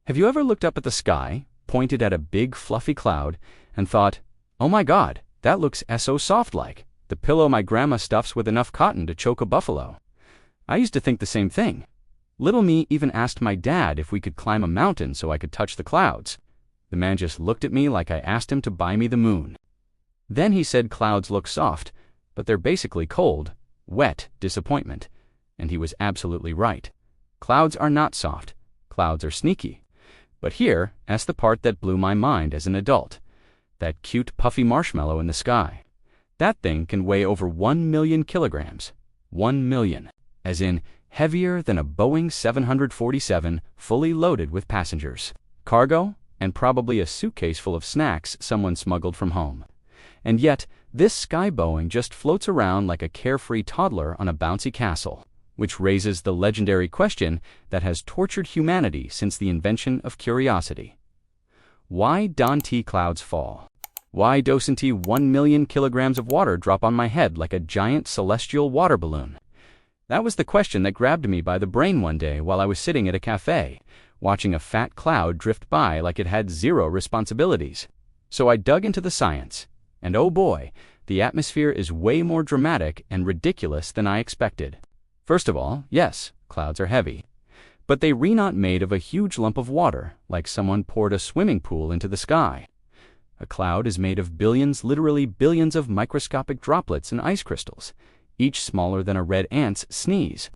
Have you ever looked up at the sky, pointed at a big fluffy cloud, and thought, "Oh my God, that looks so soft like the pillow my grandma stuffs with enough cotton to choke a buffalo"? I used to think the same thing. Little me even asked my dad if we could climb a mountain so I could touch the clouds. The man just looked at me like I asked him to buy me the moon. Then he said clouds look soft, but they're basically cold, wet disappointment. And he was absolutely right. Clouds are not soft. Clouds are sneaky. But here's the part that blew my mind as an adult. That cute puffy marshmallow in the sky. That thing can weigh over 1 million kilograms. 1 million. As in, heavier than a Boeing 747 fully loaded with passengers, cargo, and probably a suitcase full of snacks someone smuggled from home. And yet, this sky Boeing just floats around like a carefree toddler on a bouncy castle, which raises the legendary question that has tortured humanity since the invention of curiosity. Why don't clouds fall? Why doesn't 1 million kilograms of water drop on my head like a giant celestial water balloon? That was the question that grabbed me by the brain one day while I was sitting at a cafe, watching a fat cloud drift by like it had zero responsibilities. So I dug into the science, and oh boy, the atmosphere is way more dramatic and ridiculous than I expected. First of all, yes, clouds are heavy. But they're not made of a huge lump of water, like someone poured a swimming pool into the sky. A cloud is made of billions, literally billions of microscopic droplets and ice crystals, each smaller than a red ant's sneeze.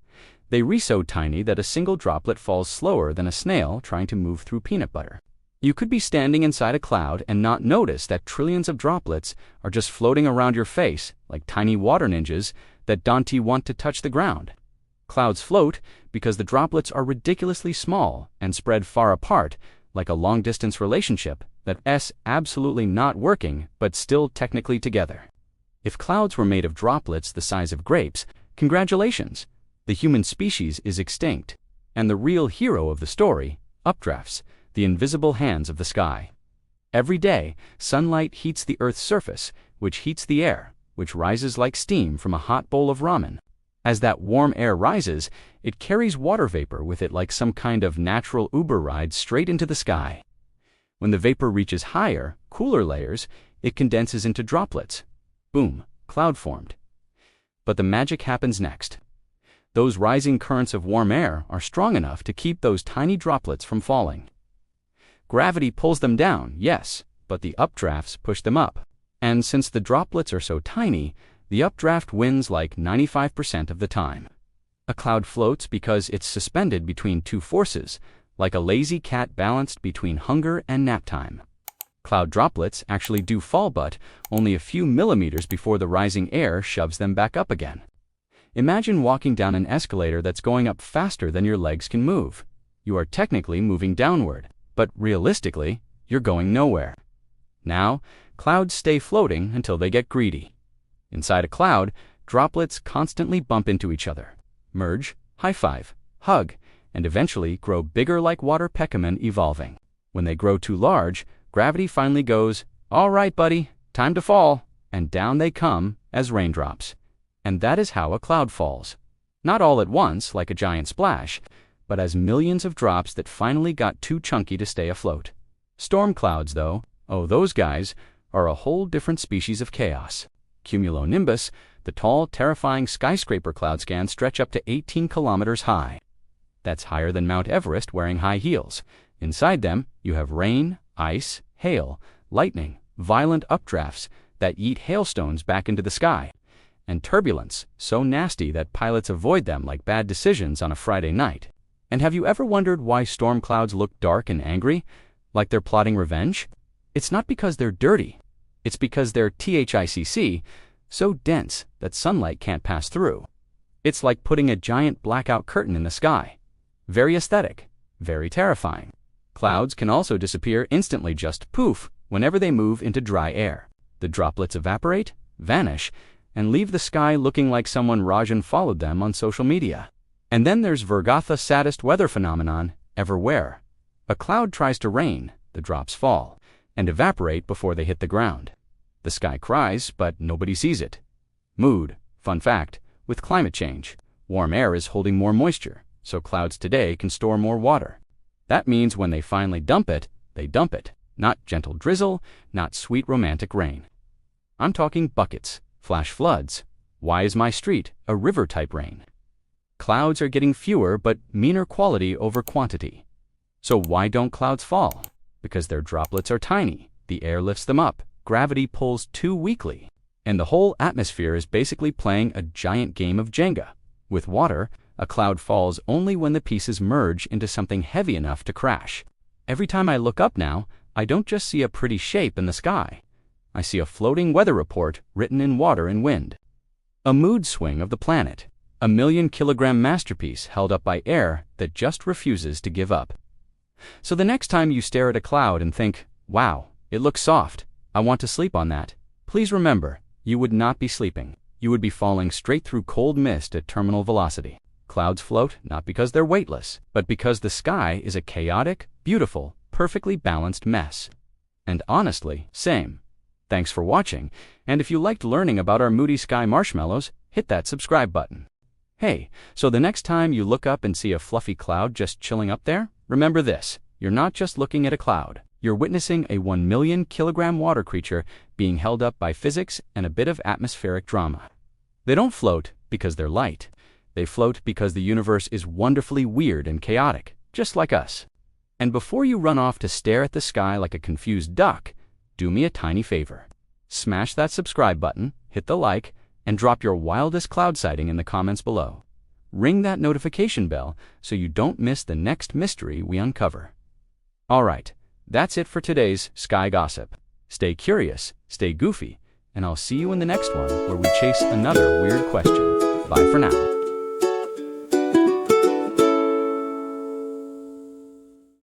They're so tiny that a single droplet falls slower than a snail trying to move through peanut butter. You could be standing inside a cloud and not notice that trillions of droplets are just floating around your face like tiny water ninjas that don't want to touch the ground. Clouds float because the droplets are ridiculously small and spread far apart like a long-distance relationship that's absolutely not working but still technically together. If clouds were made of droplets the size of grapes, congratulations! The human species is extinct. And the real hero of the story, updrafts, the invisible hands of the sky. Every day, sunlight heats the Earth's surface, which heats the air, which rises like steam from a hot bowl of ramen. As that warm air rises, it carries water vapor with it like some kind of natural Uber ride straight into the sky. When the vapor reaches higher, cooler layers, it condenses into droplets. Boom, cloud formed. But the magic happens next. Those rising currents of warm air are strong enough to keep those tiny droplets from falling. Gravity pulls them down, yes, but the updrafts push them up. And since the droplets are so tiny, the updraft wins like 95% of the time. A cloud floats because it's suspended between two forces, like a lazy cat balanced between hunger and nap time. Cloud droplets actually do fall, but only a few millimeters before the rising air shoves them back up again. Imagine walking down an escalator that's going up faster than your legs can move. You are technically moving downward, but realistically, you're going nowhere. Now, clouds stay floating until they get greedy. Inside a cloud, droplets constantly bump into each other, merge, high-five, hug, and eventually grow bigger like water Pekkamen evolving. When they grow too large, gravity finally goes, "All right, buddy, time to fall," and down they come as raindrops. And that is how a cloud falls. Not all at once, like a giant splash, but as millions of drops that finally got too chunky to stay afloat. Storm clouds, though, oh, those guys, are a whole different species of chaos. Cumulonimbus, the tall, terrifying skyscraper clouds can stretch up to 18 kilometers high. That's higher than Mount Everest wearing high heels. Inside them, you have rain, ice, hail, lightning, violent updrafts that yeet hailstones back into the sky, and turbulence so nasty that pilots avoid them like bad decisions on a Friday night. And have you ever wondered why storm clouds look dark and angry, like they're plotting revenge? It's not because they're dirty. It's because they're THICC, so dense that sunlight can't pass through. It's like putting a giant blackout curtain in the sky. Very aesthetic, very terrifying. Clouds can also disappear instantly, just poof, whenever they move into dry air. The droplets evaporate, vanish, and leave the sky looking like someone Rajan followed them on social media. And then there's virga, the saddest weather phenomenon ever where. A cloud tries to rain, the drops fall, and evaporate before they hit the ground. The sky cries, but nobody sees it. Mood, fun fact, with climate change, warm air is holding more moisture, so clouds today can store more water. That means when they finally dump it, they dump it. Not gentle drizzle, not sweet romantic rain. I'm talking buckets, flash floods. Why is my street a river-type rain? Clouds are getting fewer but meaner quality over quantity. So why don't clouds fall? Because their droplets are tiny. The air lifts them up. Gravity pulls too weakly. And the whole atmosphere is basically playing a giant game of Jenga. With water, a cloud falls only when the pieces merge into something heavy enough to crash. Every time I look up now, I don't just see a pretty shape in the sky. I see a floating weather report written in water and wind. A mood swing of the planet. A 1,000,000-kilogram masterpiece held up by air that just refuses to give up. So the next time you stare at a cloud and think, wow, it looks soft, I want to sleep on that, please remember, you would not be sleeping. You would be falling straight through cold mist at terminal velocity. Clouds float not because they're weightless, but because the sky is a chaotic, beautiful, perfectly balanced mess. And honestly, same. Thanks for watching, and if you liked learning about our moody sky marshmallows, hit that subscribe button. Hey, so the next time you look up and see a fluffy cloud just chilling up there, remember this, you're not just looking at a cloud. You're witnessing a 1,000,000-kilogram water creature being held up by physics and a bit of atmospheric drama. They don't float because they're light. They float because the universe is wonderfully weird and chaotic, just like us. And before you run off to stare at the sky like a confused duck, do me a tiny favor. Smash that subscribe button, hit the like, and drop your wildest cloud sighting in the comments below. Ring that notification bell so you don't miss the next mystery we uncover. Alright, that's it for today's Sky Gossip. Stay curious, stay goofy, and I'll see you in the next one where we chase another weird question. Bye for now.